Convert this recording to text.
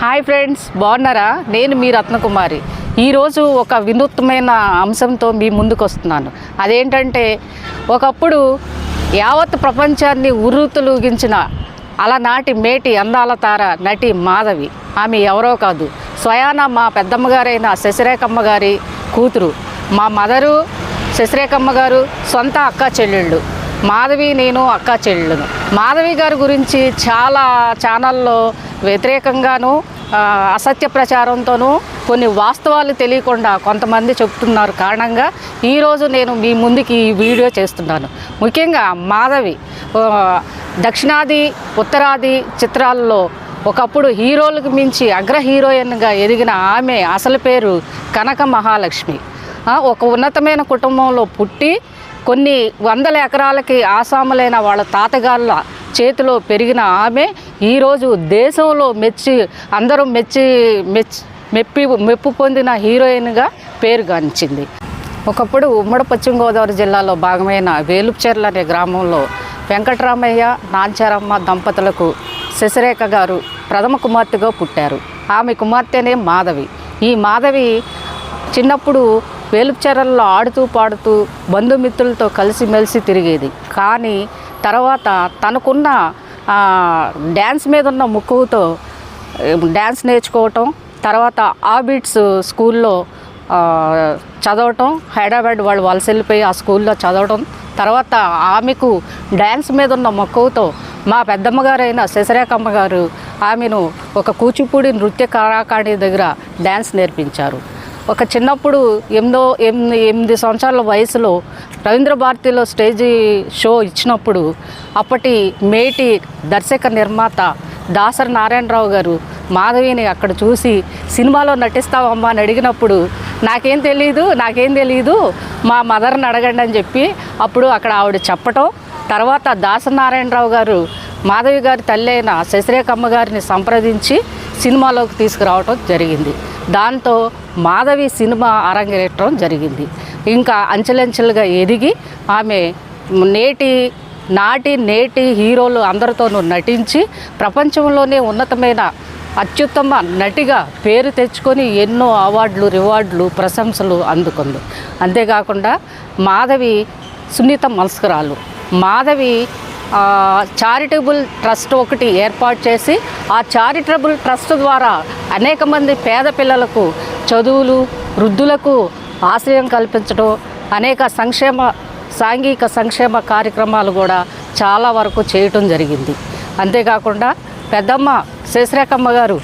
Hi friends, బాగున్నారా? నేను మీ రత్నకుమారి. ఈరోజు ఒక వినూత్నమైన అంశంతో మీ ముందుకు వస్తున్నాను. అదేంటంటే, ఒకప్పుడు యావత్ ప్రపంచాన్ని ఉర్రూతలూగించిన అలనాటి మేటి అందాల తార నటి మాధవి. ఆమె ఎవరో కాదు, స్వయాన మా పెద్దమ్మగారైన శశిరేఖమ్మ గారి కూతురు. మా మదరు శశిరేఖమ్మ గారు సొంత అక్కా చెల్లెళ్ళు. మాధవి నేను అక్కా చెల్లెళ్ళను. మాధవి గారి గురించి చాలా ఛానల్లో వ్యతిరేకంగాను అసత్య ప్రచారంతోనూ కొన్ని వాస్తవాలు తెలియకుండా కొంతమంది చెప్తున్నారు కారణంగా ఈరోజు నేను మీ ముందుకి ఈ వీడియో చేస్తున్నాను. ముఖ్యంగా మాధవి దక్షిణాది ఉత్తరాది చిత్రాల్లో ఒకప్పుడు హీరోలకు మించి అగ్ర హీరోయిన్గా ఎదిగిన ఆమె అసలు పేరు కనక మహాలక్ష్మి. ఒక ఉన్నతమైన కుటుంబంలో పుట్టి కొన్ని వందల ఎకరాలకి ఆసాములైన వాళ్ళ తాతగాళ్ళ చేతిలో పెరిగిన ఆమె ఈరోజు దేశంలో అందరూ మెప్పు పొందిన హీరోయిన్గా పేరుగాంచింది. ఒకప్పుడు ఉమ్మడి పశ్చిమ గోదావరి జిల్లాలో భాగమైన వేలుపుచెర్ల అనే గ్రామంలో వెంకటరామయ్య నాంచారమ్మ దంపతులకు శశిరేఖ గారు ప్రథమ కుమార్తెగా పుట్టారు. ఆమె కుమార్తెనే మాధవి. ఈ మాధవి చిన్నప్పుడు వేలుపుచెర్లలో ఆడుతూ పాడుతూ బంధుమిత్రులతో కలిసిమెలిసి తిరిగేది. కానీ తర్వాత తనకున్న డ్యాన్స్ మీద ఉన్న మక్కువతో డ్యాన్స్ నేర్చుకోవటం, తర్వాత ఆబిట్స్ స్కూల్లో చదవటం, హైదరాబాద్ వాళ్ళు వలస వెళ్ళిపోయి ఆ స్కూల్లో చదవటం, తర్వాత ఆమెకు డ్యాన్స్ మీద ఉన్న మక్కువతో మా పెద్దమ్మగారైన శశిరేఖమ్మ గారు ఆమెను ఒక కూచిపూడి నృత్య కళాకారుడి దగ్గర డ్యాన్స్ నేర్పించారు. ఒక చిన్నప్పుడు 8 సంవత్సరాల వయసులో రవీంద్ర భారతిలో స్టేజీ షో ఇచ్చినప్పుడు అప్పటి మేటి దర్శక నిర్మాత దాసరి నారాయణరావు గారు మాధవిని అక్కడ చూసి సినిమాలో నటిస్తావమ్మా అని అడిగినప్పుడు నాకేం తెలియదు మా మదర్ని అడగండి అని చెప్పి అప్పుడు అక్కడ ఆవిడ చెప్పటం, తర్వాత దాసరి నారాయణరావు గారు మాధవి గారి తల్లి అయిన శశిరేఖమ్మ గారిని సంప్రదించి సినిమాలోకి తీసుకురావటం జరిగింది. దాంతో మాధవి సినిమా అరంగేట్రం జరిగింది. ఇంకా అంచెలంచెలుగా ఎదిగి ఆమె నేటి హీరోలు అందరితోనూ నటించి ప్రపంచంలోనే ఉన్నతమైన అత్యుత్తమ నటిగా పేరు తెచ్చుకొని ఎన్నో అవార్డులు, రివార్డులు, ప్రశంసలు అందుకుంది. అంతేకాకుండా మాధవి సున్నిత మనస్కురాలు. మాధవి చారిటబుల్ ట్రస్ట్ ఒకటి ఏర్పాటు చేసి ఆ చారిటబుల్ ట్రస్ట్ ద్వారా అనేక మంది పేద పిల్లలకు చదువులు, వృద్ధులకు ఆశ్రయం కల్పించడం, అనేక సాంఘిక సంక్షేమ కార్యక్రమాలు కూడా చాలా వరకు చేయటం జరిగింది. అంతేకాకుండా పెద్దమ్మ శశిరేఖమ్మ గారు